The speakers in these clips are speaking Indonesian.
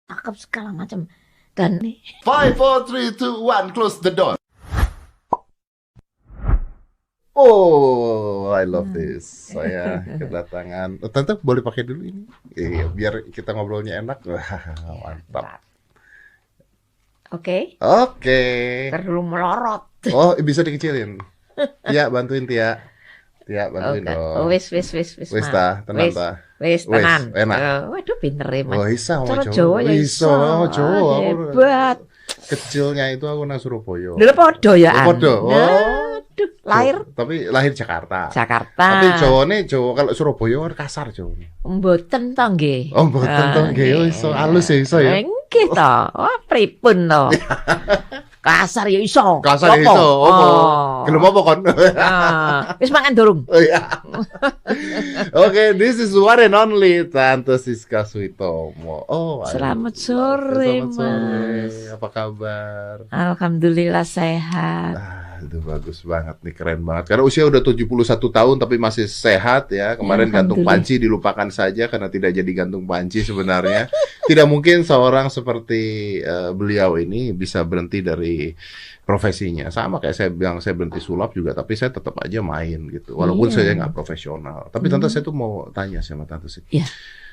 cakep segala macam. Dan nih, 5, 4, 3, 2, 1, close the door. Oh, I love this. Saya kedatangan. Tante boleh pakai dulu ini? Iya, biar kita ngobrolnya enak. Wah, mantap. oke, Oke. perlu melorot. Oh, bisa dikecilin. Tia, bantuin Tia. Tia, bantuin Oke. dong. Wis, Wis ta, tenan ta. Wis, tenan. enak. Waduh, pinter ya, Mas. Oh, isa sama Cara Jawa. Jawa ya Iso, iso. Jawa. Ah, Aku hebat. kecilnya itu aku nang Surabaya. Dulu podo ya. Oh, podo. Oh. Aduh, lahir Tapi lahir Jakarta. Jakarta. Tapi Jawane Jawa, kalau Surabaya kan kasar Jawane. Mboten to nggih. Oh, mboten to nggih. Oh, iso halus ya iso ya. Nggih to. Wah, pripun to. Kasar ya iso. Kasar Apa? iso. Opo? Oh. Gelem apa kon? Wis mangan durung? Oh iya. Oke, this is one and only Tante Siska Suitomo. Oh, Selamat sore, selamat sore. Mas. Apa kabar? Alhamdulillah sehat. Itu bagus banget nih, keren banget. Karena usia udah 71 tahun tapi masih sehat ya. Kemarin gantung Alhamdulillah. panci dilupakan saja karena tidak jadi gantung panci sebenarnya. Tidak mungkin seorang seperti beliau ini bisa berhenti dari profesinya. Sama kayak saya bilang, saya berhenti sulap juga, tapi saya tetap aja main gitu. Walaupun Iya. saya nggak profesional. Tapi Tante, saya tuh mau tanya sama Tante sih. Iya.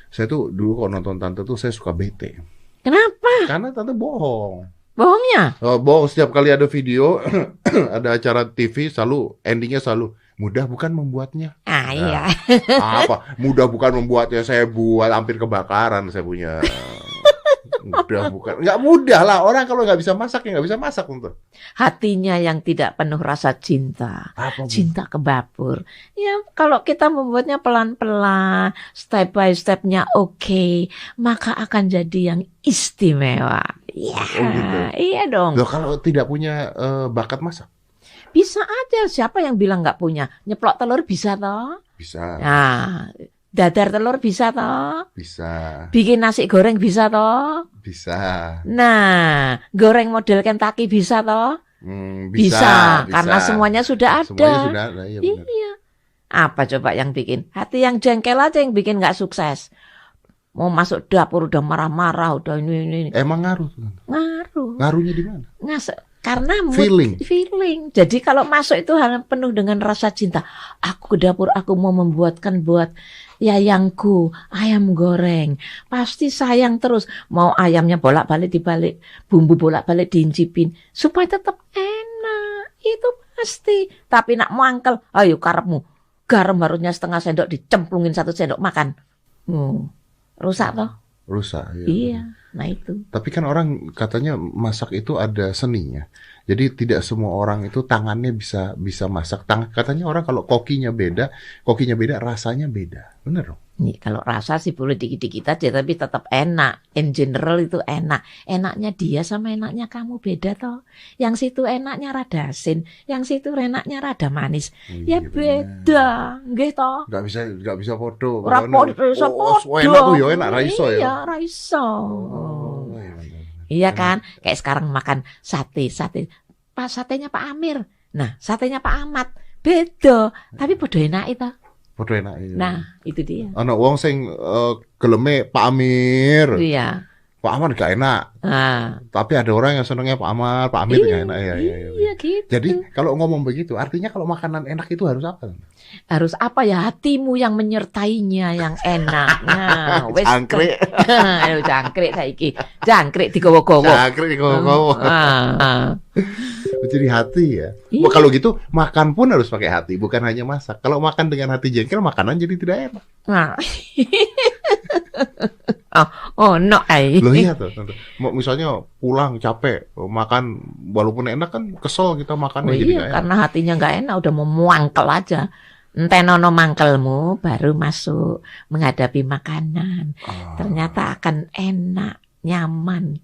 Saya tuh dulu kalau nonton Tante tuh saya suka bete. Kenapa? Karena Tante bohong. Bohongnya? Oh, bohong, setiap kali ada video, ada acara TV, selalu endingnya selalu mudah bukan membuatnya. Ah, iya. Apa? Mudah bukan membuatnya, saya buat hampir kebakaran saya punya. Mudah bukan, nggak mudah lah. Orang kalau nggak bisa masak ya nggak bisa masak untuk. Hatinya yang tidak penuh rasa cinta. Apa? Cinta kebabur. Ya, kalau kita membuatnya pelan-pelan, step by stepnya oke, maka akan jadi yang istimewa. Iya, Oh, gitu. iya dong. Loh, kalau tidak punya bakat masak, Bisa aja. Siapa yang bilang nggak punya? Nyeplok telur bisa toh? bisa, Nah, dadar telur bisa toh? bisa, Bikin nasi goreng bisa toh? bisa. Nah, goreng model Kentucky bisa toh? Bisa. Karena semuanya sudah ada. Semuanya sudah ada, iya benar. Iya. Apa coba yang bikin? Hati yang jengkel aja yang bikin nggak sukses. Mau masuk dapur udah marah-marah, udah ini. Emang ngaruh tuh. Ngaruh. Ngaruhnya di mana? Karena mood, Feeling. Jadi kalau masuk itu hal penuh dengan rasa cinta. Aku ke dapur, aku mau membuatkan buat yayangku ayam goreng. Pasti sayang terus. Mau ayamnya bolak-balik dibalik, bumbu bolak-balik diincipin supaya tetap enak. Itu pasti. Tapi nak mangkel, ayo karepmu. Garam harusnya setengah sendok dicemplungin 1 sendok makan. Rusak toh? Rusak. Iya. Nah itu. Tapi kan orang katanya masak itu ada seninya. Jadi tidak semua orang itu tangannya bisa masak. Katanya orang kalau kokinya beda, rasanya beda. Bener dong? Nih, kalau rasa sih boleh dikit-dikit aja, tapi tetap enak. In general itu enak. Enaknya dia sama enaknya kamu beda toh. Yang situ enaknya rada asin, yang situ enaknya rada manis. Ya beda, nggih toh. Nggak bisa podo. Ora podo, iso podo. Enak tuh ya, enak ra iso ya. Iya, ra iso. Oh, iya, benar. Iya kan? Kayak sekarang makan sate. Pas satenya Pak Amir. Nah, satenya Pak Ahmad. Beda, tapi podo enak itu. Podo enak iya. Nah, itu dia. Ana wong sing geleme Pak Amir. Iya. Pak Amir gak enak. Nah, Tapi ada orang yang senengnya Pak Amir gak enak. Iya. iya gitu. Jadi kalau ngomong begitu, artinya kalau makanan enak itu harus apa? Harus apa ya, hatimu yang menyertainya yang enak. Nah, wis Jangkrik. Ayo jangkrik saiki. Jangkrik digowo-gowo. Jangkrik digowo-gowo. Jadi hati ya. Iya. Wah, kalau gitu makan pun harus pakai hati, bukan hanya masak. Kalau makan dengan hati jengkel, makanan jadi tidak enak. Nah. No ai. Loh iya tuh. Misalnya pulang capek, makan walaupun enak kan kesel kita makan jadi Iya, nggak enak. karena hatinya nggak enak udah mau muangkel aja. Entenono mangkelmu baru masuk menghadapi makanan. Ternyata akan enak, nyaman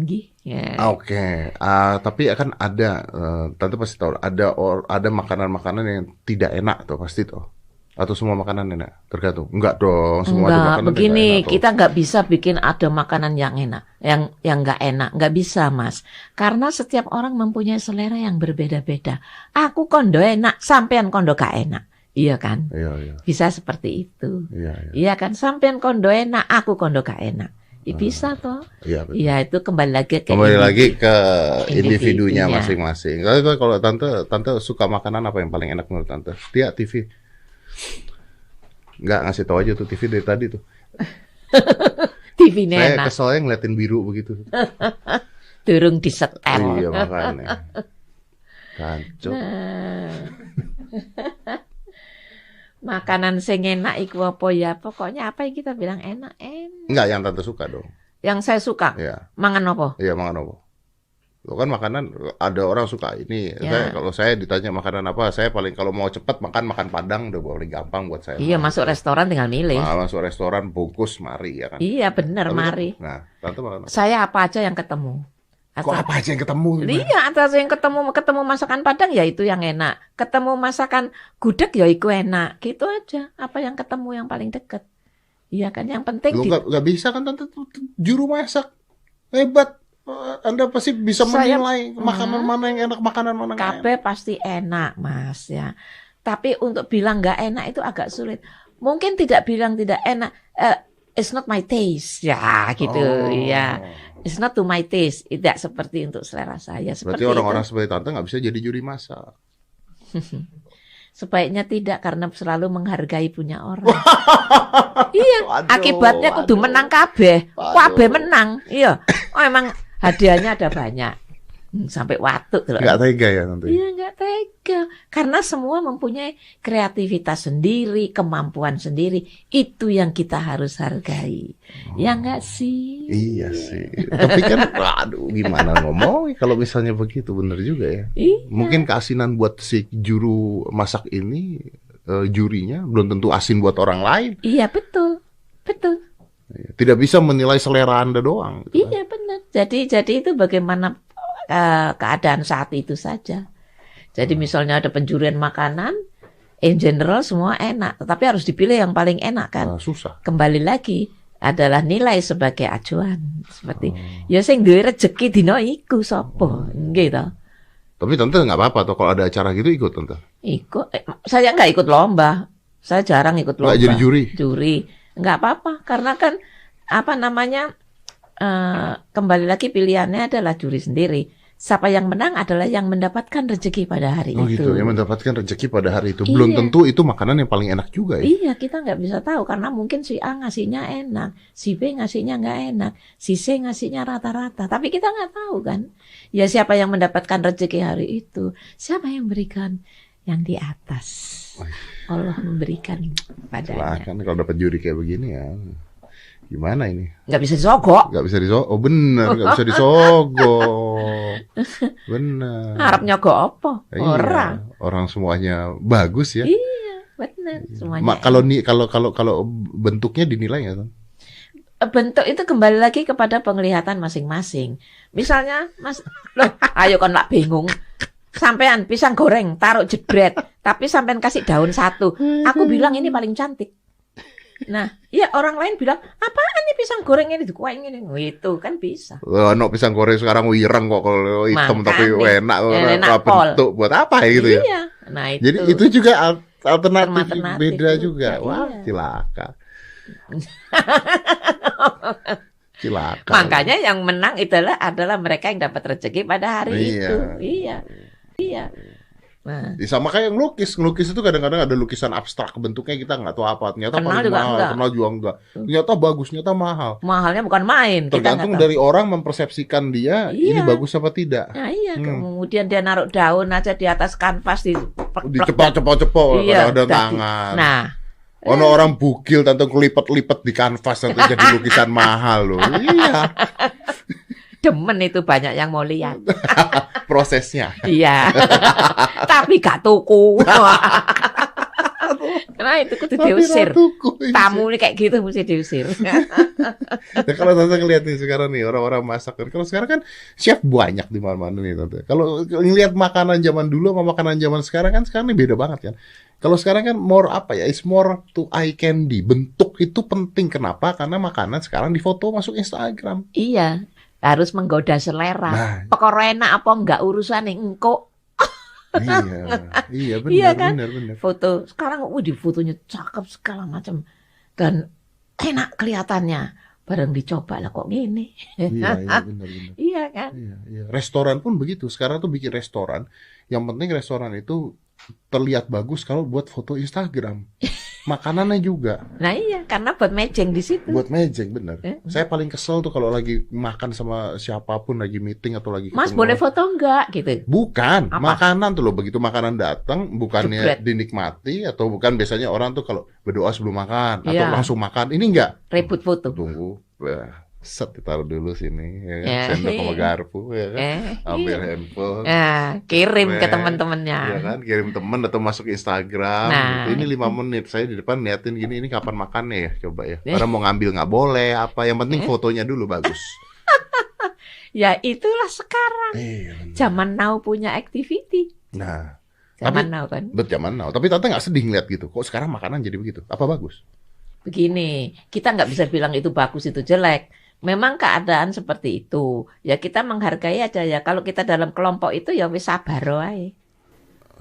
gih. Ya. Oke. Tapi akan ada, Tante pasti tahu, ada makanan-makanan yang tidak enak tuh pasti tuh. Atau semua makanan enak? Tergantung. Enggak dong, semua ada Enggak, makanan begini, yang enak tuh. kita nggak bisa bikin ada makanan yang enak, yang nggak enak, nggak bisa Mas. Karena setiap orang mempunyai selera yang berbeda-beda. Aku kondo enak, sampean kondo gak enak, iya kan? Iya. Bisa seperti itu, Iya. iya kan? Sampean kondo enak, aku kondo gak enak. Bisa toh. Iya, betul. Iya, itu kembali lagi ke individunya individunya. masing-masing. Kalau tante suka makanan apa yang paling enak menurut tante? Dia TV. Nggak ngasih tahu aja tuh TV dari tadi tuh. TV Saya enak. keselnya ngeliatin biru begitu. Durung disetel. Iya makanya. Kacau. Makanan sing enak iku apa ya? Pokoknya apa yang kita bilang enak. Enggak, yang tante suka dong. Yang saya suka, Iya, mangan apa? iya makan apa? Lo kan makanan ada orang suka ini. Ya. Kalau saya ditanya makanan apa, saya paling kalau mau cepat makan Padang udah paling gampang buat saya. Iya, masuk restoran tinggal milih. Masuk restoran bungkus mari ya kan. Iya, bener, Tapi mari. Nah, tante makan apa? Saya apa aja yang ketemu. Kok apa aja yang ketemu? Iya, atas yang ketemu masakan Padang ya itu yang enak. Ketemu masakan gudeg ya itu enak. Gitu aja. Apa yang ketemu yang paling deket. Iya kan, yang penting Lo nggak bisa kan tante juru masak hebat. Anda pasti bisa menilai makanan mana yang enak, makanan mana yang KB pasti enak, Mas ya. Tapi untuk bilang nggak enak itu agak sulit. Mungkin tidak bilang tidak enak. It's not my taste, ya gitu, ya. It's not to my taste. Tidak seperti untuk selera saya. Berarti orang-orang seperti tante nggak bisa jadi juri masak. Sebaiknya tidak, karena selalu menghargai punya orang. Iya, akibatnya kudu menang kabeh. Kabeh menang. Iya. Oh, emang hadiahnya ada banyak. Sampai watuk. Nggak tega ya nanti? Iya, nggak tega. Karena semua mempunyai kreativitas sendiri, kemampuan sendiri. Itu yang kita harus hargai. Ya nggak sih? Iya sih. Tapi kan, aduh, gimana ngomong kalau misalnya begitu, bener juga ya. Iya. Mungkin keasinan buat si juru masak ini, jurinya belum tentu asin buat orang lain. Iya, betul. Betul. Tidak bisa menilai selera Anda doang. Gitu Iya, benar. Jadi itu bagaimana keadaan saat itu saja. Jadi misalnya ada penjurian makanan, in general semua enak, tetapi harus dipilih yang paling enak kan. Susah. Kembali lagi adalah nilai sebagai acuan. Seperti ya sing duwe rezeki dina iku sapa, gitu. Tapi tante nggak apa-apa tuh kalau ada acara gitu ikut tante. Ikut, saya nggak ikut lomba. Saya jarang ikut lomba. Nggak jadi juri. Juri, nggak apa-apa, karena kan apa namanya, kembali lagi pilihannya adalah juri sendiri. Siapa yang menang adalah yang mendapatkan rezeki pada hari itu. Gitu, yang mendapatkan rezeki pada hari itu. Belum tentu itu makanan yang paling enak juga ya. Iya, kita nggak bisa tahu karena mungkin si A ngasihnya enak, si B ngasihnya nggak enak, si C ngasihnya rata-rata. Tapi kita nggak tahu kan. Ya siapa yang mendapatkan rezeki hari itu? Siapa yang berikan? Yang di atas. Allah memberikan padanya. Silahkan kalau dapat juri kayak begini ya. Gimana ini? Nggak bisa disogok. Nggak bisa disogok. Oh bener, nggak bisa disogok. Bener. Harap nyogok apa? Iya, orang semuanya bagus ya. Iya, benar. Semuanya. Kalau bentuknya dinilai nggak? Bentuk itu kembali lagi kepada penglihatan masing-masing. Misalnya, Mas, loh, ayo kan lah bingung. Sampean pisang goreng taruh jebret, tapi sampean kasih daun satu. Aku bilang ini paling cantik. Nah, ya orang lain bilang, apaan nih pisang goreng ini dikuain ini, itu kan bisa. No pisang goreng sekarang wireng kok kalau hitam tapi enak, bentuk buat apa ya gitu ya? Iya, nah itu. Jadi itu juga alternatif beda juga. Ya, wah, iya. Cilaka. Cilaka. Makanya yang menang adalah mereka yang dapat rezeki pada hari itu. Iya. Nah. Sama kayak ngelukis itu kadang-kadang ada lukisan abstrak bentuknya kita nggak tahu apa, ternyata paling mahal, kenal juga enggak, ternyata bagus, ternyata mahal. Mahalnya bukan main. Tergantung dari orang mempersepsikan dia ini bagus apa tidak. Nah, iya, kemudian dia naruh daun aja di atas kanvas di cepok-cepok ada tangan. Nah, orang bugil tentu kelipet-lipet di kanvas tentu jadi lukisan mahal loh. Iya. Demen itu banyak yang mau lihat. Prosesnya. Iya. Tapi gak tuku. Karena itu kudu diusir. Tamu ini kayak gitu mesti diusir. Nah, kalau tante ngeliat nih sekarang nih orang-orang masak, kalau sekarang kan chef banyak di mana-mana nih tante. Kalau ngeliat makanan zaman dulu sama makanan zaman sekarang kan sekarang ini beda banget kan. Kalau sekarang kan more apa ya? It's more to eye candy. Bentuk itu penting. Kenapa? Karena makanan sekarang difoto masuk Instagram. Iya. Harus menggoda selera. Nah. Pokoknya enak apa enggak urusan engko. Iya benar, iya kan? benar. Foto sekarang di fotonya cakep segala macam dan enak kelihatannya. bareng dicoba lah kok gini. Iya, iya benar. Iya kan? Iya, iya. Restoran pun begitu. Sekarang tuh bikin restoran. Yang penting restoran itu terlihat bagus kalau buat foto Instagram. Makanannya juga. Nah iya, karena buat mejeng di situ. Buat mejeng, bener. Saya paling kesel tuh kalau lagi makan sama siapapun, lagi meeting atau lagi Mas ketemu boleh orang. foto enggak gitu? Bukan, Apa? makanan tuh loh. Begitu makanan datang, bukannya Jebret. dinikmati atau bukan biasanya orang tuh kalau berdoa sebelum makan atau Iya. langsung makan. Ini enggak. Ribut foto. Tunggu. Set ditaruh dulu sini, ya kan? Ya. Sendok sama garpu, ya kan? Ambil Iya. handphone. Kirim ke Nah, teman-temannya. ya kan, kirim temen atau masuk Instagram. Nah, gitu. Ini 5 menit, saya di depan liatin gini, ini kapan makannya ya, coba ya. Eh. Orang mau ngambil nggak boleh, apa yang penting fotonya dulu bagus. Ya itulah sekarang. Iya, bener. Zaman now punya activity. Nah, Zaman now kan. zaman now. Tapi tante nggak sedih ngeliat gitu. Kok sekarang makanan jadi begitu? Apa bagus? Begini, kita nggak bisa bilang itu bagus itu jelek. Memang keadaan seperti itu. Ya kita menghargai aja ya. Kalau kita dalam kelompok itu ya wis sabar wae.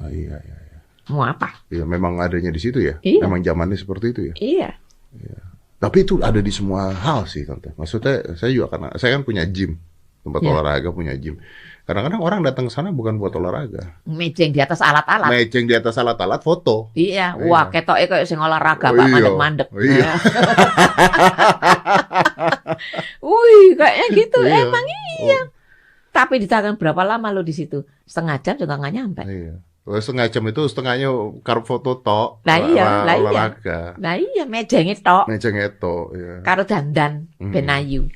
Oh, iya. Mau apa? Iya, memang adanya di situ ya. Iya. Memang zamannya seperti itu ya. Iya. Tapi itu ada di semua hal sih, tante. Maksudnya saya juga karena saya kan punya gym, tempat Iya. olahraga, punya gym. Kadang-kadang orang datang ke sana bukan buat olahraga. Mejeng di atas alat-alat. Mejeng di atas alat-alat foto. Iya, Iya. wah ketoke kayak sing olahraga Oh, Pak iya. mandek-mandek. Oh, iya. Wih, kayaknya gitu. Iya. Emang iya. Tapi ditahan berapa lama lo di situ? Setengah jam juga nggak nyampe. Iya. Oh, setengah jam itu setengahnya karep foto tok. Lah iya, lah iya. Olahraga. Nah iya, mejengnya tok. Mejeng itu, ya. Karo dandan, ben ayu.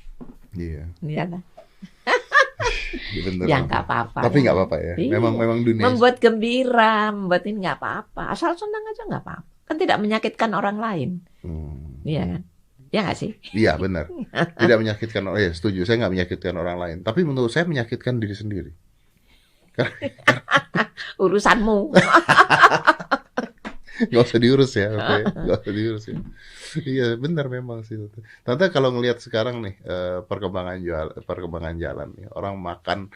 Iya. Iya kan? Bener. Ya nggak apa-apa. Tapi nggak apa-apa ya. Iya. Memang dunia. Membuat gembira, membuat ini nggak apa-apa. Asal senang aja nggak apa-apa. Kan tidak menyakitkan orang lain. Iya kan? Ya nggak sih? Iya benar. Tidak menyakitkan orang. Ya setuju. Saya nggak menyakitkan orang lain. Tapi menurut saya menyakitkan diri sendiri. Urusanmu. Nggak usah diurus ya, oke? Nggak usah diurus ya. Iya benar memang sih. Tante kalau ngelihat sekarang nih perkembangan jalan nih, orang makan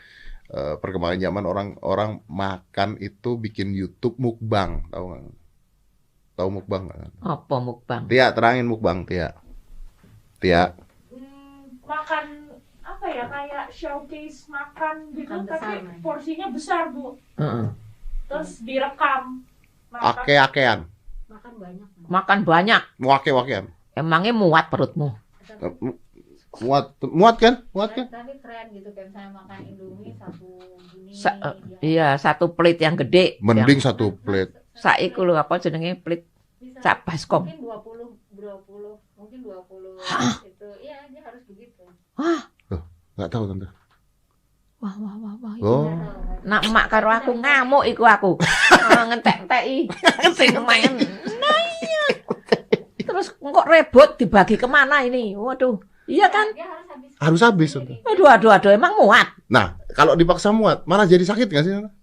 perkembangan zaman orang makan itu bikin YouTube mukbang, tahu nggak? Tahu mukbang nggak? Apa mukbang? Tia, terangin mukbang, Tia. Tia. Makan apa ya, kayak showcase makan gitu, Makan tapi besar, porsinya besar Bu, Heeh. terus direkam. Makan Ake-akean, Makan banyak. wake-wakean. Emangnya muat perutmu? Muat kan? Tapi tren gitu kayak misalnya makan Indomie satu gini. Iya, satu plate yang gede. Mending satu plate. Saiku lho apa jenenge plate Bisa sak baskom. mungkin 20, mungkin 20 itu. Iya, dia harus begitu. Nggak tahu tante. Wah. Oh. Nak emak karo aku ngamuk iku aku. Ngentek-enteki sing main. Nah iya. Terus kok rebut dibagi kemana ini? Waduh. Iya kan? Dia harus habis. Harus habis tante. Aduh, emang muat. Nah, kalau dipaksa muat, malah jadi sakit nggak sih? Tante?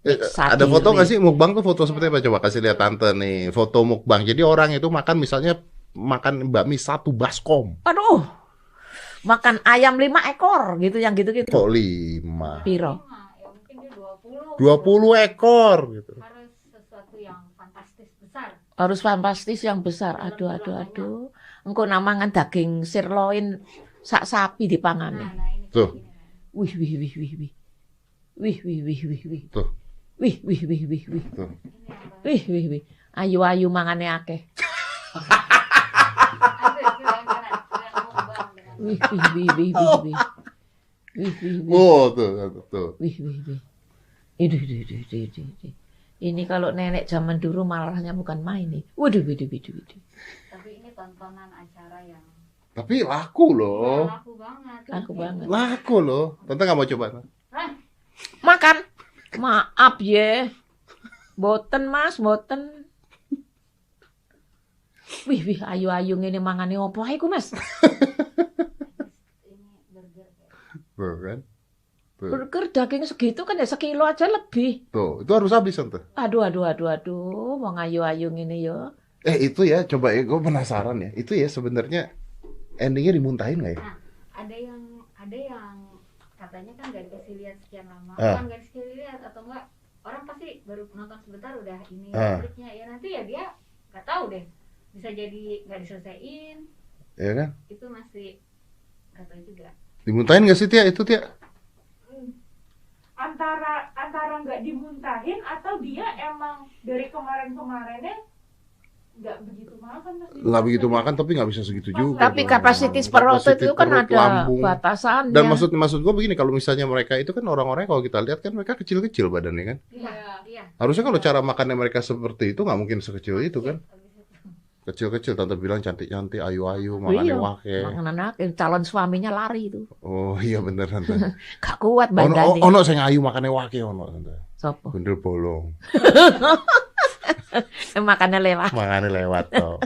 Nyiksa Ada foto diri. nggak sih mukbang tuh foto seperti apa? Coba kasih lihat tante nih, foto mukbang. Jadi orang itu makan misalnya makan bakmi 1 baskom. Aduh. Makan ayam 5 ekor gitu yang gitu-gitu. Kok 5? Piro? Ya mungkin dia 20. 20 ekor gitu. Harus sesuatu yang fantastis besar. Harus fantastis yang besar. Aduh. Engko namangan daging sirloin sak sapi dipangane. Nah ini Tuh. Wih. Wih. Tuh. Wih. Tuh. Wih. Ayu mangane akeh. Wih. Oh, tuh. Wih. Iduh. Ini kalau nenek zaman dulu malahnya bukan main nih. Waduh. Tapi ini tontonan acara yang Tapi laku loh. laku banget. Laku banget. Laku loh. Tante nggak mau coba? Makan. Maaf ya. Boten Mas, boten. Wih, ayu ngene mangane opo ae ku Mas? Ini burger kayak. Tuh kan? Tuh. Burger daging segitu kan ya sekilo aja lebih. Tuh, itu harus habis tante. Aduh, wong ayu ngene yo. Itu ya, coba ya, gue penasaran ya. Itu ya sebenarnya endingnya dimuntahin nggak ya? Nah, ada yang katanya kan nggak dikasih lihat sekian lama. Ah. Kan nggak dikasih lihat atau enggak, orang pasti baru nonton sebentar udah ini Ah. konfliknya. Ya nanti ya dia nggak tahu deh, bisa jadi nggak diselesaiin Ya kan? Itu masih nggak tahu juga. Dimuntahin nggak sih Tia itu Tia? Antara nggak dimuntahin atau dia emang dari kemarin-kemarinnya nggak begitu makan. Nggak begitu makan tapi nggak bisa segitu juga. Tapi dong. kapasitas perut itu kan perut, ada lambung. batasannya. Dan maksud gue begini, kalau misalnya mereka itu kan orang-orang kalau kita lihat kan mereka kecil-kecil badannya kan. Iya. Harusnya kalau cara makannya mereka seperti itu nggak mungkin sekecil itu kan. Kecil-kecil, tante bilang cantik-cantik, ayu-ayu, makannya Iya, wake. makan anak, calon suaminya lari itu. Oh iya bener tante. Gak kuat Ono badannya. ono sing ayu makannya wake ono tante. Sopo? Gundul bolong. Makannya lewat. Makannya lewat toh.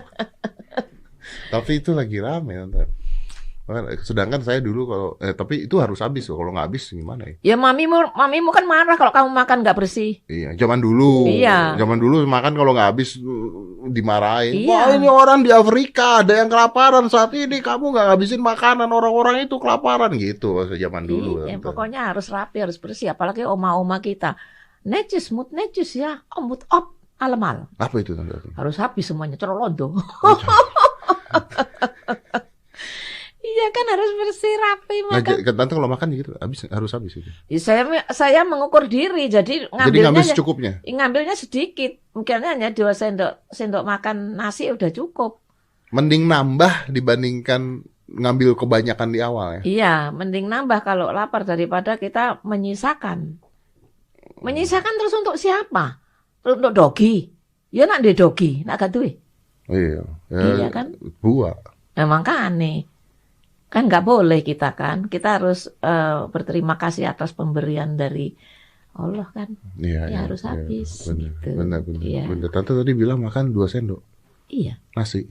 Tapi itu lagi rame tante. Sedangkan saya dulu kalau tapi itu harus habis loh. Kalau nggak habis gimana ya? Ya mamimu kan marah kalau kamu makan nggak bersih. Iya, zaman dulu. Iya. Zaman dulu makan kalau nggak habis dimarahin. Iya. Wah ini orang di Afrika ada yang kelaparan saat ini. Kamu nggak ngabisin makanan, orang-orang itu kelaparan gitu. Zaman dulu. Iya, tante. pokoknya harus rapi, harus bersih. Apalagi oma-oma kita. Necis, mood necis ya. Oh, mood up, alamal. Apa itu tante? Harus habis semuanya, cerolondo. Iya kan harus bersih, rapi Nah, makan. tante kalau makan gitu harus habis itu. Ya, saya mengukur diri, jadi Jadi ngambilnya ngambil secukupnya. ngambilnya sedikit. Mungkin hanya 2 sendok makan nasi udah cukup. Mending nambah dibandingkan ngambil kebanyakan di awal ya. Iya, mending nambah kalau lapar daripada kita menyisakan. Menyisakan terus untuk siapa? Untuk dogi. Ya nak de dogi, nak gak duwe. Iya. Iya kan? Buah. Memang kan aneh. Kan nggak boleh kita kan. Kita harus berterima kasih atas pemberian dari Allah kan. Iya, Ya, iya, harus iya. habis, Bener, gitu. bener. Iya. Bener. Tante tadi bilang makan 2 sendok Iya, nasi.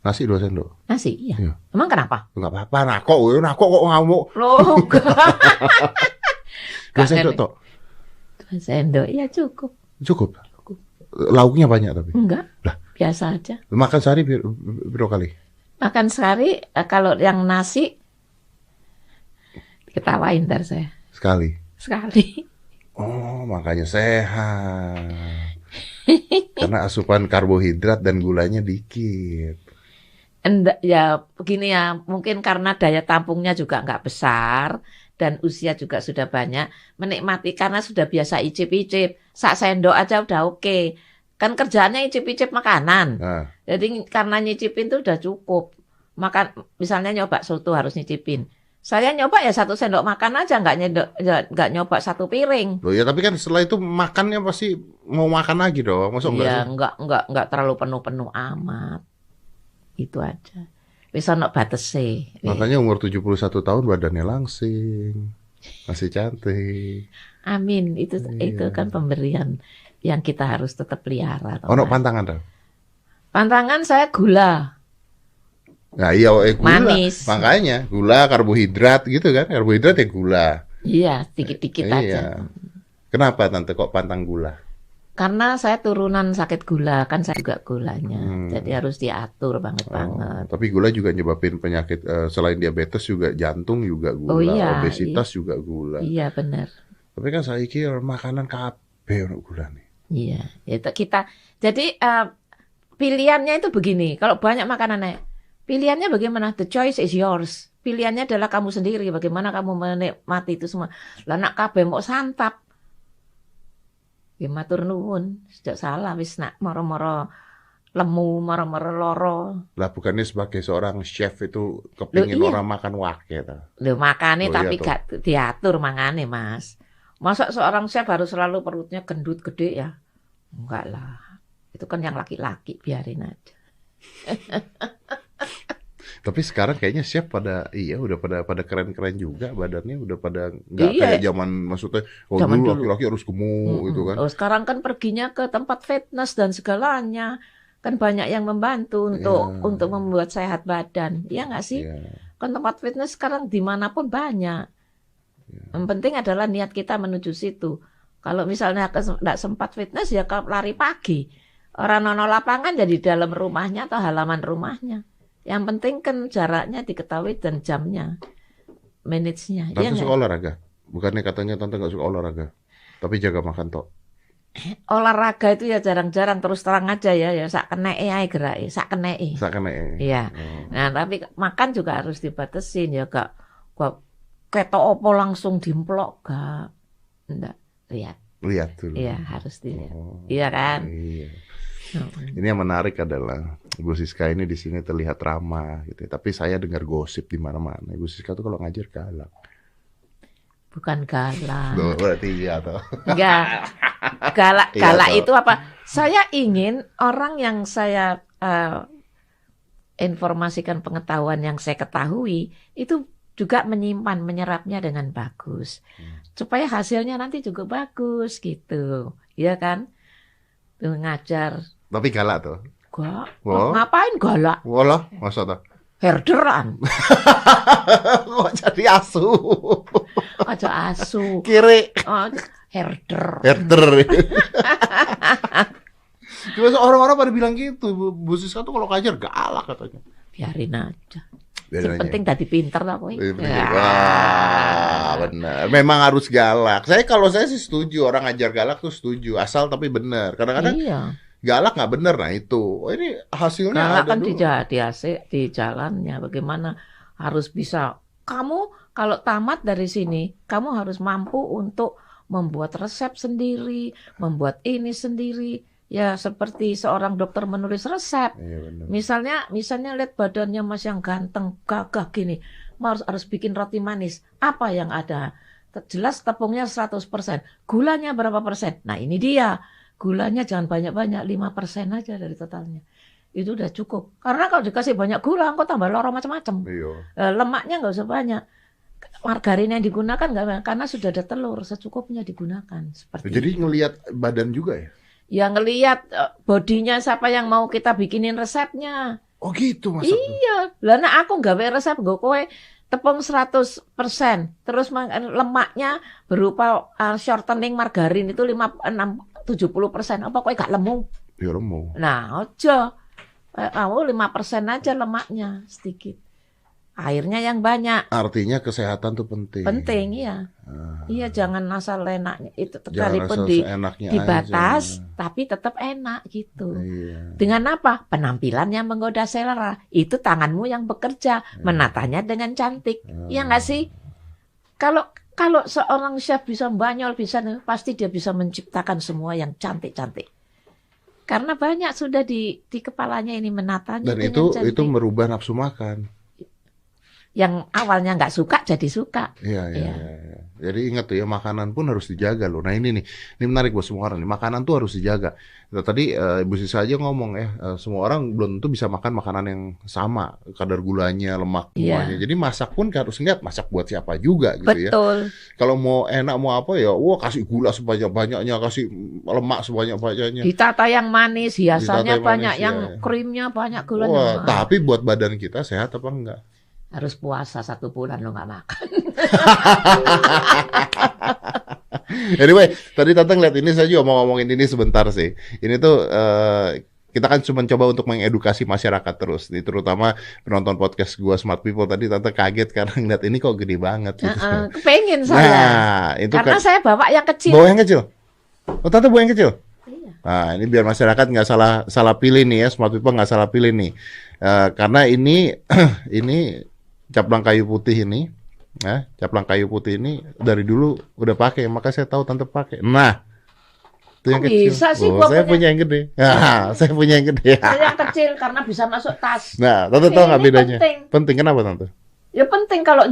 Nasi 2 sendok. nasi iya. Iya. Emang kenapa? Enggak apa-apa, nakok kok ngamuk. Loh, 2 sendok toh. 2 sendok, ya cukup. Cukup. Lauknya banyak tapi. Enggak, Lah. biasa aja. Makan sehari berapa kali? Makan sehari, kalau yang nasi, ketawain ntar saya. Sekali. Sekali. Oh, makanya sehat. Karena asupan karbohidrat dan gulanya dikit. Enggak, ya begini ya, mungkin karena daya tampungnya juga nggak besar dan usia juga sudah banyak, menikmati karena sudah biasa icip-icip, sak sendok aja udah oke. Kan kerjaannya icip-icip makanan, Nah, jadi karena nyicipin tuh udah cukup. Makan, misalnya nyoba soto harus nyicipin. Saya nyoba ya 1 sendok makan aja, nggak nyoba 1 piring. loh ya tapi kan setelah itu makannya pasti mau makan lagi dong. Masa enggak Iya, sih? nggak terlalu penuh-penuh amat. Itu aja. Wis ono batese. Makanya umur 71 tahun badannya langsing. Masih cantik. Amin. Itu Iya. kan pemberian yang kita harus tetap pelihara. toh, Ono Mas. pantangan dong. Pantangan saya gula. Nah iya gula. Manis. Makanya gula karbohidrat gitu kan. Karbohidrat ya gula. Iya, dikit-dikit aja. Iya. Kenapa tante kok pantang gula? Karena saya turunan sakit gula, kan saya juga gulanya. Hmm. Jadi harus diatur banget-banget. Tapi gula juga nyebabin penyakit selain diabetes juga jantung juga gula, Oh, iya, obesitas juga gula. Iya, benar. Tapi kan saya kira makanan kabeh ono gula nih. Iya, itu kita. Jadi pilihannya itu begini. Kalau banyak makanannya, pilihannya bagaimana? The choice is yours. Pilihannya adalah kamu sendiri. Bagaimana kamu menikmati itu semua. Lah nak kabeh mau santap. Ya matur nuwun, sejak salah wis nak moro-moro lemu, moro-moro loro. Lah bukannya sebagai seorang chef itu kepingin Loh, iya. orang makan wake ta? Lho makane Oh, iya tapi toh. gak diatur mangane, Mas. Masa seorang chef harus selalu perutnya gendut gede ya? Enggak lah. Itu kan yang laki-laki, biarin aja. Tapi sekarang kayaknya chef udah pada keren-keren juga badannya udah pada nggak Iya. kayak zaman maksudnya Zaman dulu dulu. laki-laki harus gemuk gitu kan. Oh, sekarang kan perginya ke tempat fitness dan segalanya. Kan banyak yang membantu Iya. untuk membuat sehat badan. Iya nggak sih? Iya. Kan tempat fitness sekarang dimanapun banyak. Iya. Yang penting adalah niat kita menuju situ. Kalau misalnya nggak sempat fitness ya lari pagi. Orang nono lapangan jadi dalam rumahnya atau halaman rumahnya. Yang penting kan jaraknya diketahui dan jamnya, minutes-nya. Iya Tante nggak? suka olahraga? Bukannya katanya tante nggak suka olahraga, tapi jaga makan tok. olahraga itu ya jarang-jarang, terus terang aja ya sak keneke ae gerake, sak keneke. Sakene. Iya. Nah, tapi makan juga harus dibatasin ya, gak ketok opo langsung dimplok gak. Enggak, Lihat dulu. Iya, harus dilihat. Oh, Iya kan? iya. Ini yang menarik adalah Ibu Siska ini di sini terlihat ramah gitu. Tapi saya dengar gosip di mana-mana. Ibu Siska tuh kalau ngajar galak. Bukan galak. Tuh, berarti iya toh. Enggak. Galak Iya, itu apa? Saya ingin orang yang saya informasikan pengetahuan yang saya ketahui itu juga menyimpan, menyerapnya dengan bagus. Supaya hasilnya nanti juga bagus gitu. Iya kan? Tuh ngajar. Tapi galak tuh. Gak. Oh. Ngapain galak? Walah, masa tuh. Herderan. Kok jadi asu? Aja asu. Kiri. Oh, herder. Herder. Cuma orang-orang pada bilang gitu, Bu Siska tuh kalau ngajar galak katanya. Biarin aja. Biarin Yang aja. penting tadi pinter lah kowe. Wah, benar. Memang harus galak. Kalau saya sih setuju, orang ngajar galak tuh setuju, asal tapi benar. Kadang-kadang Iya. galak nggak bener, nah itu. Oh, ini hasilnya Galak ada kan dulu. di jalannya. Bagaimana harus bisa. Kamu kalau tamat dari sini, kamu harus mampu untuk membuat resep sendiri, membuat ini sendiri. Ya seperti seorang dokter menulis resep. Iya, benar. Misalnya lihat badannya Mas yang ganteng, gagah gini. Harus bikin roti manis. Apa yang ada? Jelas tepungnya 100%. Gulanya berapa persen? Nah ini dia. Gulanya jangan banyak-banyak, 5% aja dari totalnya. Itu udah cukup. Karena kalau dikasih banyak gula, engkau tambah loro macam-macam. Iya. Lemaknya nggak usah banyak. Margarin yang digunakan nggak banyak, karena sudah ada telur, secukupnya digunakan. Seperti Jadi itu. ngelihat badan juga ya? Ya ngelihat bodinya siapa yang mau kita bikinin resepnya. Oh gitu maksudnya. Iya. Lah nek aku gawe resep nggo kowe tepung 100%, terus lemaknya berupa shortening margarin itu 70%. Apa kowe gak lemu? Ya lemu. Nah, aja. Kamu 5% aja lemaknya sedikit. Airnya yang banyak. Artinya kesehatan tuh penting. Penting ya. Iya, jangan asal enaknya. Itu Jangan sekalipun asal seenaknya dibatas, aja. tapi tetap enak gitu. Iya. Dengan apa? Penampilan yang menggoda selera. Itu tanganmu yang bekerja, menatanya dengan cantik. Iya nggak sih? Kalau seorang chef bisa banyol, pasti dia bisa menciptakan semua yang cantik-cantik. Karena banyak sudah di kepalanya ini menatanya Dan dengan cantik. itu merubah nafsu makan. Yang awalnya nggak suka jadi suka. Iya. Iya. Jadi ingat tuh ya, makanan pun harus dijaga loh. Nah ini nih, ini menarik buat semua orang nih. Makanan tuh harus dijaga. Tadi Ibu Sisa aja ngomong ya, semua orang belum tentu bisa makan makanan yang sama, kadar gulanya, lemak Iya. semuanya. Jadi masak pun harus ingat masak buat siapa juga gitu ya. Betul. Kalau mau enak mau apa ya, wah kasih gula sebanyak-banyaknya, kasih lemak sebanyak-banyaknya. Ditata yang manis, hiasannya Ditata yang banyak, manis, yang ya. krimnya banyak, Wah, gulanya. tapi buat badan kita sehat apa enggak? Harus puasa 1 bulan lo nggak makan. Anyway, tadi Tante ngeliat ini, saya juga mau ngomongin ini sebentar sih. Ini tuh kita kan cuma coba untuk mengedukasi masyarakat terus, nih, terutama penonton podcast gua Smart People. Tadi Tante kaget karena ngeliat ini kok gede banget gitu. Kepengen saya. Nah, itu Karena kan saya bawa yang kecil. bawa yang kecil. Oh, Tante bawa yang kecil. Iya. Nah, ini biar masyarakat nggak salah pilih nih ya, Smart People nggak salah pilih nih. Karena ini ini caplang kayu putih ini. Nah, caplang kayu putih ini dari dulu udah pakai, maka saya tahu Tante pakai. Nah, itu yang Kok kecil. bisa sih Oh, gua saya punya- punya yang gede. Nah, saya punya yang gede. Saya yang kecil karena bisa masuk tas. Nah, Tante tahu nggak Ini bedanya? penting. Penting kenapa Tante? Ya penting kalau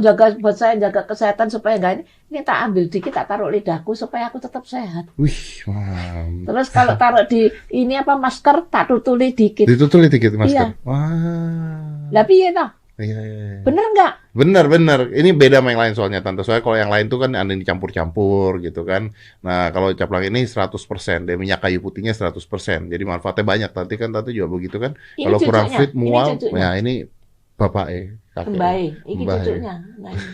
buat saya jaga kesehatan supaya enggak ini tak ambil dikit, tak taruh lidahku supaya aku tetap sehat. Wih, mantap. Terus kalau taruh di ini masker tak tutuli dikit. Ditutuli dikit masker. Iya. Wah. Lah piye toh? Iya. Bener enggak? Bener. Ini beda sama yang lain soalnya Tante. Soalnya kalau yang lain tuh kan ada yang dicampur-campur gitu kan. Nah, kalau caplang ini 100%. Dia minyak kayu putihnya 100%. Jadi manfaatnya banyak. Nanti kan Tante juga begitu kan. Ini Kalau kurang cucunya, fit, ini mual. cucunya. Nah, ini bapak kakek. Mbak, ini Mbak. cucunya. Nah, ini.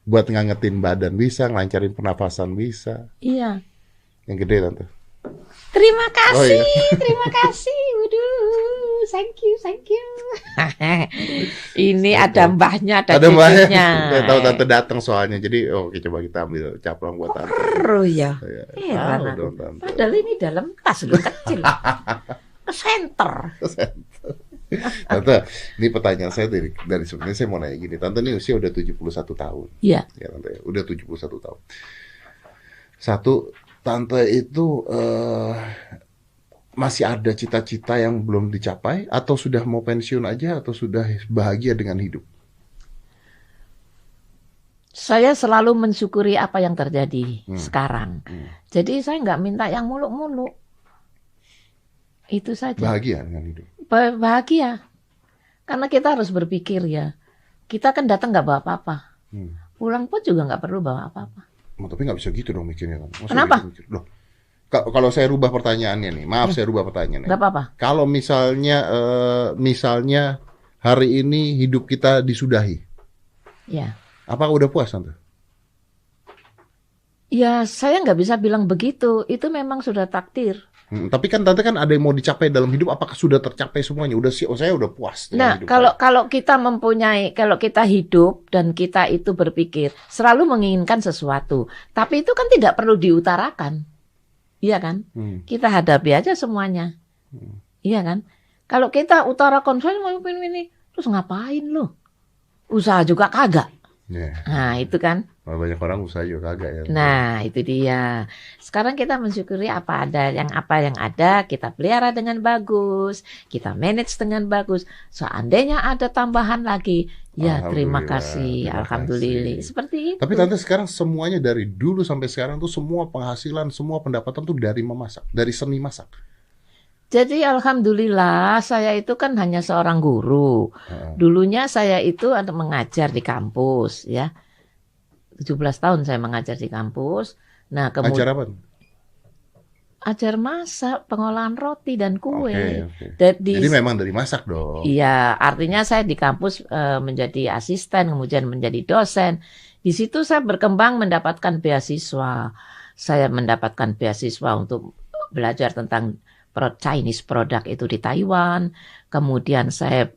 Buat ngangetin badan bisa, ngelancarin pernafasan bisa. Iya. Yang gede Tante. Terima kasih, Oh, iya. terima kasih. Waduh, thank you. Ini Oke. ada mbahnya, ada Ada mbaknya. cucunya. Saya tahu tante datang soalnya. Jadi oke, coba kita ambil caplang buat tante. Seru ya. Ya, Heran tahu aku. dong tante. Padahal ini dalam tas loh, kecil. Ke center. Tante, ini pertanyaan saya dari sebenarnya saya mau nanya gini. Tante ini usia udah 71 tahun. Iya. Ya tante, udah 71 tahun. Satu, tante itu masih ada cita-cita yang belum dicapai, atau sudah mau pensiun aja, atau sudah bahagia dengan hidup? Saya selalu mensyukuri apa yang terjadi sekarang. Hmm. Jadi saya nggak minta yang muluk-muluk. Itu saja. Bahagia dengan hidup. Bahagia. Karena kita harus berpikir ya. Kita kan datang nggak bawa apa-apa. Pulang pun juga nggak perlu bawa apa-apa. Tapi nggak bisa gitu dong mikirnya kan. Masa Kenapa? gitu mikir? Loh, kalau saya rubah pertanyaannya nih, maaf saya rubah pertanyaannya. Nggak apa-apa. Kalau misalnya hari ini hidup kita disudahi, Ya. apakah udah puas tante? Ya saya nggak bisa bilang begitu. Itu memang sudah takdir. Tapi kan tante kan ada yang mau dicapai dalam hidup, apakah sudah tercapai semuanya? Udah sih, saya udah puas dengan Nah, hidup kalau kita kalau kita hidup dan kita itu berpikir selalu menginginkan sesuatu, tapi itu kan tidak perlu diutarakan, iya kan? Kita hadapi aja semuanya, iya kan? Kalau kita utarakan saya mau ini, terus ngapain lo? Usaha juga kagak. Ya. Nah itu kan. Banyak orang usaha juga kagak ya. Nah, itu dia. Sekarang kita mensyukuri apa yang ada, kita pelihara dengan bagus, kita manage dengan bagus. Seandainya ada tambahan lagi, ya terima kasih, alhamdulillah. Seperti itu. Tapi tante sekarang semuanya dari dulu sampai sekarang tuh semua penghasilan, semua pendapatan tuh dari memasak, dari seni masak. Jadi alhamdulillah saya itu kan hanya seorang guru. Dulunya saya itu ada mengajar di kampus ya. 17 tahun saya mengajar di kampus. Nah, kemudian Ajar apa? Ajar masak, pengolahan roti dan kue. Oke. Jadi memang dari masak dong. Iya, artinya saya di kampus menjadi asisten, kemudian menjadi dosen. Di situ saya berkembang mendapatkan beasiswa. Saya mendapatkan beasiswa untuk belajar tentang Chinese product itu di Taiwan. Kemudian saya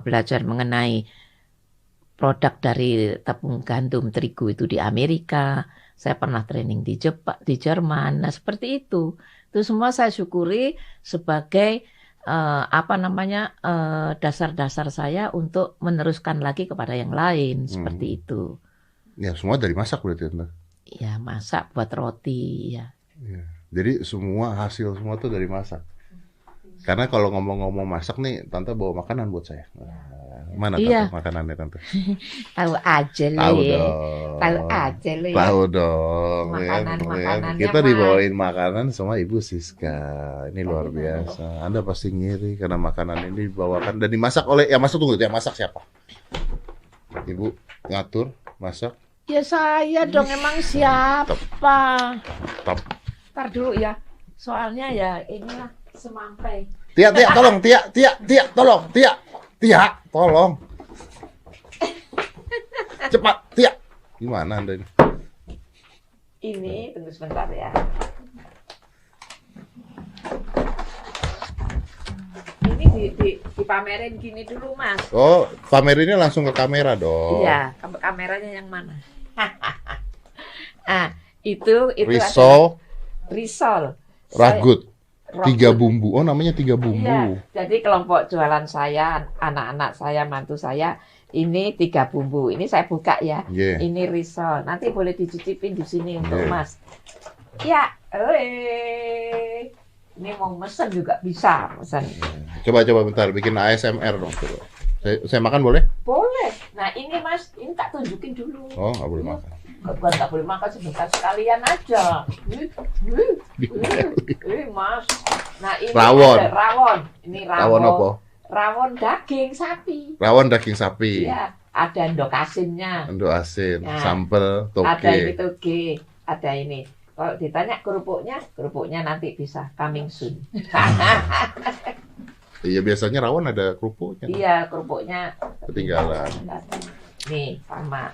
belajar mengenai produk dari tepung gandum terigu itu di Amerika. Saya pernah training di Jepang, di Jerman. Nah, seperti itu. Itu semua saya syukuri sebagai dasar-dasar saya untuk meneruskan lagi kepada yang lain, seperti itu. Ya, semua dari masak berarti, Tante. Ya, masak buat roti, ya. Ya. Jadi semua hasil semua tuh dari masak. Karena kalau ngomong-ngomong masak nih, Tante bawa makanan buat saya. Mana Tante makanannya Tante? Tahu aja lu. Tahu dong. Tahu aja lu. Tahu dong. Makanannya Kita dibawain makanan sama Ibu Siska. Ini luar biasa. Anda pasti ngiri karena makanan ini dibawakan dan dimasak oleh yang masak siapa? Ibu ngatur, masak. Ya saya dong, emang siapa? Top. Ntar dulu ya. Soalnya ya inilah semampai. Tia, tolong, tolong, Tia, tolong. Cepat, Tia. Gimana Anda ini? Ini tunggu sebentar ya. Ini dipamerin gini dulu, Mas. Oh, pamerinnya langsung ke kamera dong. Iya, kameranya yang mana? Itu Risol, ragut. 3 bumbu. Oh, namanya 3 bumbu. Iya, jadi kelompok jualan saya, anak-anak saya, mantu saya, ini 3 bumbu. Ini saya buka ya. Yeah. Ini risol. Nanti boleh dicicipin di sini untuk Mas. Ya, ini mau mesen juga bisa mesen. Coba bentar, bikin ASMR dong. Coba. Saya makan boleh? Boleh. Nah ini Mas, ini tak tunjukin dulu. Oh, nggak boleh makan. Bukan nggak boleh makan, sebentar sekalian aja. Mas. Nah ini Rawon. ada rawon. Ini Rawon apa? Rawon daging sapi. Rawon daging sapi. Iya, ada endok asinnya. Endok asin, Nah, sambal, toge. Ada ini toge, ada ini. Kalau ditanya kerupuknya nanti bisa coming soon. Iya, biasanya rawon ada kerupuknya. Iya, kerupuknya Ketinggalan. Nih, sama.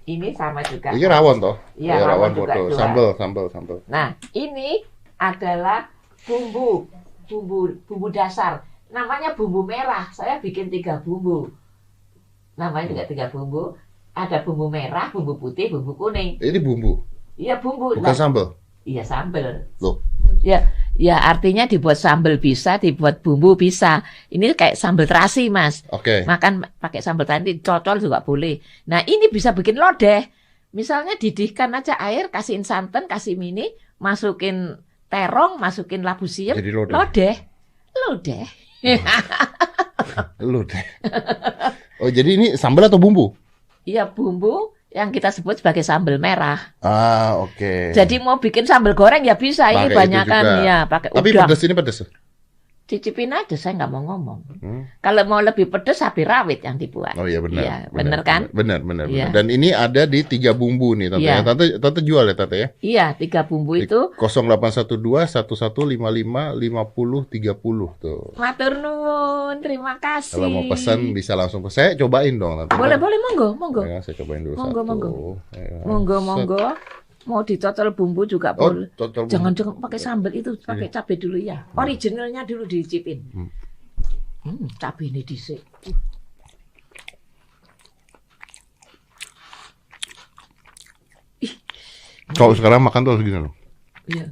Ini sama juga. Ini rawon toh? Iya, rawon juga foto. dua. Sambal. Nah, ini adalah bumbu dasar. namanya bumbu merah. Saya bikin 3 bumbu. Namanya juga 3 bumbu. Ada bumbu merah, bumbu putih, bumbu kuning. Ini bumbu, Iya bumbu. bukan sambal. Iya sambal. Loh. Ya artinya dibuat sambal bisa, dibuat bumbu bisa. Ini kayak sambal terasi, Mas. Oke. Makan pakai sambal terasi, cocol juga boleh. Nah ini bisa bikin lodeh. Misalnya didihkan aja air, kasihin santan, kasih mini, masukin terong, masukin labu siam, Jadi lodeh. lodeh. Lodeh. Lu deh. Oh, jadi ini sambal atau bumbu? Iya bumbu yang kita sebut sebagai sambal merah. Ah, oke. Jadi mau bikin sambal goreng ya bisa. Pakai Ini itu banyakan juga. ya pakai Tapi udang. pedas ini pedas. Cicipin aja, saya nggak mau ngomong. Hmm. Kalau mau lebih pedes, cabai rawit yang dibuat. Oh iya benar. Iya, benar kan? Benar. Iya. Dan ini ada di 3 bumbu nih, Tante. Iya. Ya. Tante jual ya, Tante ya? Iya, 3 bumbu itu. 0812 1155 50 30 tuh. Matur nuwun, terima kasih. Kalau mau pesan bisa langsung pesan. Saya cobain dong nanti. Boleh, monggo. Ya, saya cobain dulu Monggo, satu. monggo. Ya, Monggo. Mau dicocol bumbu juga Oh, boleh. total bumbu. Jangan pakai sambal itu, pakai cabai dulu ya. Originalnya dulu dicicipin. Cabai ini dhisik. Kalau sekarang makan tuh harus gini loh. Iya.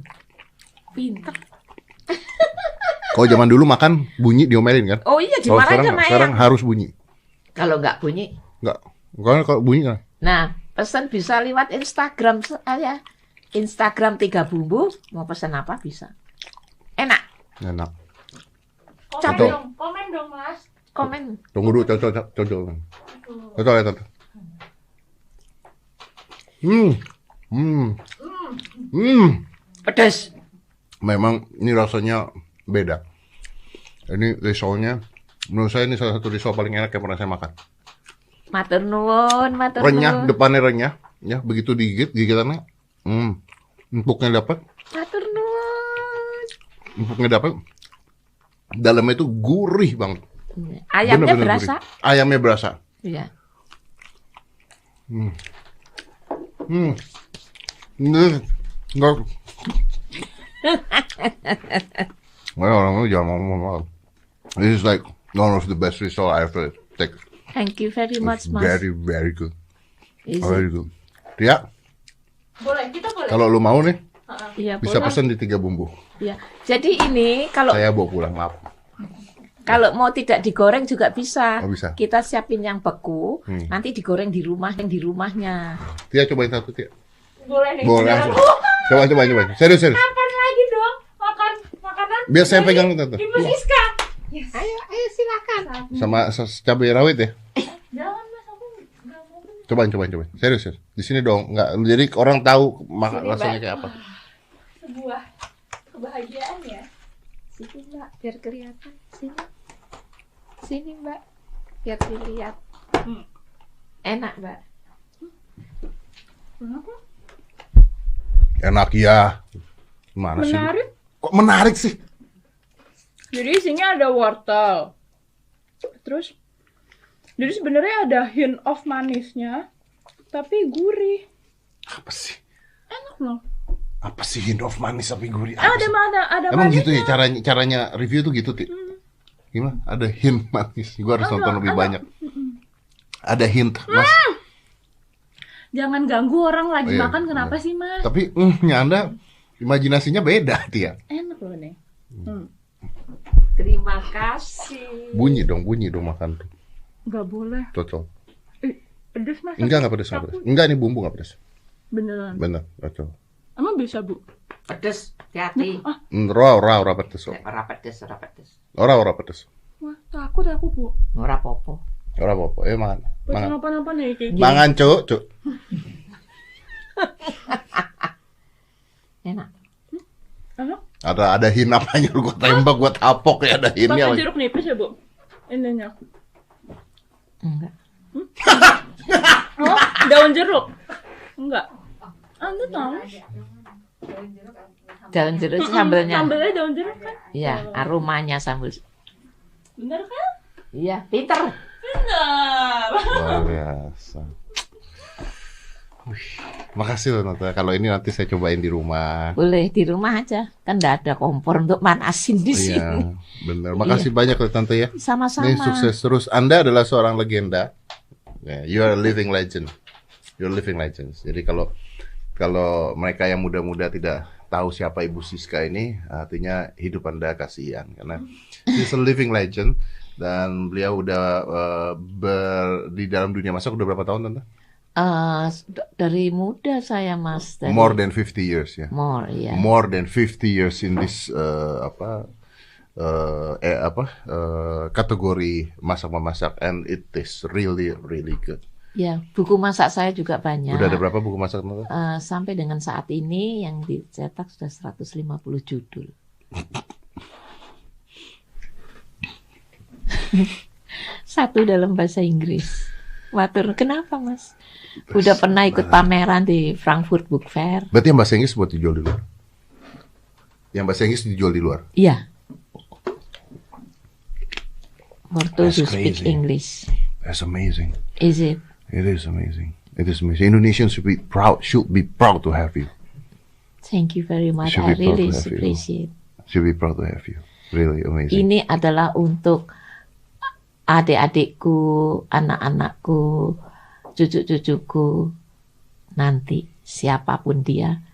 Pinter. Kalau zaman dulu makan bunyi diomelin kan? Oh iya, Kalau dimarahin sekarang, sama sekarang ayam. harus bunyi. Kalau nggak bunyi. Enggak. Kalau bunyi kan? Nah, pesan bisa lewat Instagram saya. Instagram 3 bumbu, mau pesan apa bisa. Enak. Enak. Komen Betul. dong, komen dong Mas. Komen. Tunggu dulu, cocok. Cocok ya, Tante. Pedas. Memang ini rasanya beda. Ini risolnya, menurut saya ini salah satu risol paling enak yang pernah saya makan. Matur nuwun, matur Renyah, nuwun. depannya renyah, ya begitu digigit, gigitannya, empuknya dapat, Matur nuwun. dalamnya itu gurih banget. Ayamnya Bener-bener berasa. gurih. Ayamnya berasa. Iya. Enggak. Well, orang jangan ngomong. This is like one of the best risol I ever take. Thank you very much, It's Mas. very, very good. Is Very it? good. Ya, Boleh, kita boleh. kalau lu mau nih, Iya, bisa boleh. pesan di 3 bumbu. Iya. Jadi ini kalau Saya bawa pulang, maaf. mau tidak digoreng juga bisa. Oh, bisa. Kita siapin yang beku, nanti digoreng di rumah yang di rumahnya. Tia, cobain satu, Tia. Boleh nih. Boleh langsung. Coba. Serius. Kapan lagi dong makan makanan? Biar saya pegang, Tante. Ibu Siska. Ayo silakan. Sama cabai rawit ya. Jangan Mas, aku nggak mau. Cobain. Serius. Di sini dong, nggak. Jadi orang tahu makan Sini, rasanya Mbak. kayak apa. Sebuah kebahagiaan ya. Sini Mbak, biar kelihatan. Sini Mbak, biar dilihat. Enak Mbak. Kenapa? Enak ya. Mana sih? Menarik. Kok menarik sih? Jadi isinya ada wortel. Terus jadi sebenarnya ada hint of manisnya, tapi gurih. Apa sih? Enak loh. Apa sih hint of manis tapi gurih? Apa Ada sih? ada Emang manisnya. gitu ya caranya review tuh gitu, Ti? Gimana? Ada hint manis. Gua harus nonton lebih banyak. Ada hint, Mas. Jangan ganggu orang lagi Oh, iya, makan, kenapa benar. sih Mas? Tapi Anda imajinasinya beda, Tia. Enak loh nih. Terima kasih. Bunyi dong makan tuh. Nggak boleh. Cocok. Pedes Mas. Enggak pedes. Enggak, ini bumbu enggak pedes. Beneran. Bener, cocok. Emang bisa Bu? Pedes, hati-hati. Ora pedes kok. Ora pedes. Ora pedes. Wah, takut aku Bu. Ora popo. Ora apa-apa. Mangan. Pesen Mangan. apa-apa nih kayak Mangan, Cuk. Enak. Enak. Ada hin apanya lu gua tembak, gua tapok ya ada hinnya. Pakai jeruk nipis ya Bu? Ininya. Enggak. Oh, daun jeruk? Enggak. Anda tahu? Daun jeruk itu sambelnya. Sambelnya daun jeruk kan? Iya, aromanya sambel. Bener kan? Iya, pinter. Bener. Luar biasa. Wih. Makasih loh Tante. Kalau ini nanti saya cobain di rumah. Boleh di rumah aja, kan nggak ada kompor untuk manasin di sini. Iya, benar. Makasih banyak loh Tante ya. Sama-sama. Ini sukses terus. Anda adalah seorang legenda. You are a living legend. You're a living legend. Jadi kalau mereka yang muda-muda tidak tahu siapa Ibu Siska ini, artinya hidup Anda kasihan karena she's a living legend dan beliau udah di dalam dunia masak udah berapa tahun Tante? Dari muda saya Mas. More than 50 years ya. More, ya. More than 50 years in this kategori masak-memasak and it is really really good. Ya, buku masak saya juga banyak. Udah ada berapa buku masak Tante? Sampai dengan saat ini yang dicetak sudah 150 judul. Satu dalam bahasa Inggris. Watur, kenapa Mas? Udah pernah ikut pameran di Frankfurt Book Fair. Berarti yang bahasa Inggris buat dijual di luar? Yang bahasa Inggris dijual di luar? Iya. For those who That's speak crazy. English. That's amazing. Is it? It is amazing. It is amazing. Indonesians should be proud to have you. Thank you very much. Should I be proud really to have you. appreciate. Should be proud to have you. Really amazing. Ini adalah untuk adik-adikku, anak-anakku, cucu-cucuku, nanti siapapun dia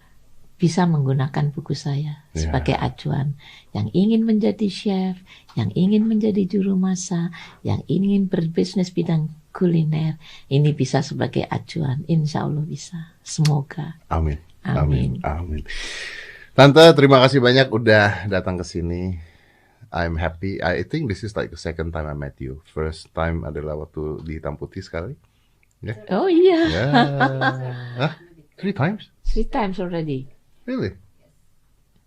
bisa menggunakan buku saya sebagai acuan. Yang ingin menjadi chef, yang ingin menjadi juru masak, yang ingin berbisnis bidang kuliner, ini bisa sebagai acuan. Insya Allah bisa. Semoga. Amin. Amin. Amin. Tante, terima kasih banyak udah datang ke sini. I'm happy. I think this is like the second time I met you. First time adalah waktu di Hitam Putih sekali. Oh iya. Hah? 3 times? 3 times already. Really?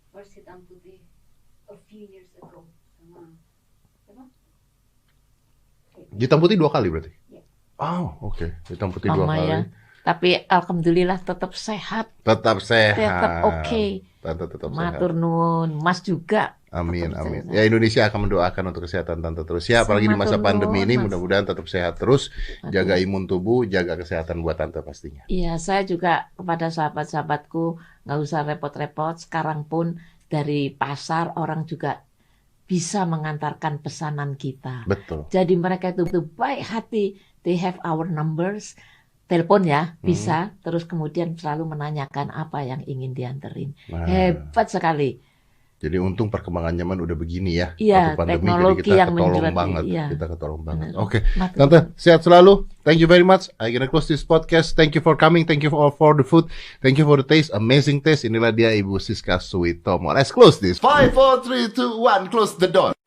First Hitam Putih a few years ago. Di Hitam Putih 2 kali berarti? Iya. Oh, oke. Hitam Putih 2 Lama kali. ya. Tapi alhamdulillah tetap sehat. Tetap sehat. Tetap oke. Tante tetap sehat. Matur nuwun, Mas juga. Amin, tetap amin. sehat. Ya Indonesia akan mendoakan untuk kesehatan Tante terus. Ya, apalagi di masa Matur pandemi nuwun, ini Mas. mudah-mudahan tetap sehat terus. Aduh. Jaga imun tubuh, jaga kesehatan buat Tante pastinya. Iya, saya juga kepada sahabat-sahabatku nggak usah repot-repot. Sekarang pun dari pasar orang juga bisa mengantarkan pesanan kita. Betul. Jadi mereka itu baik hati. They have our numbers. Telepon ya, bisa. Terus kemudian selalu menanyakan apa yang ingin dianterin. Nah, Hebat sekali. jadi untung perkembangan zaman udah begini ya. Iya, Waktu pandemi teknologi jadi kita yang ketolong menjual, banget. iya. Kita ketolong banget. Benar. Oke. Matur Tante, sehat selalu. Thank you very much. I gonna close this podcast. Thank you for coming. Thank you for the food. Thank you for the taste. Amazing taste. Inilah dia Ibu Siska Suitomo. Let's close this. 5, 4, 3, 2, 1. Close the door.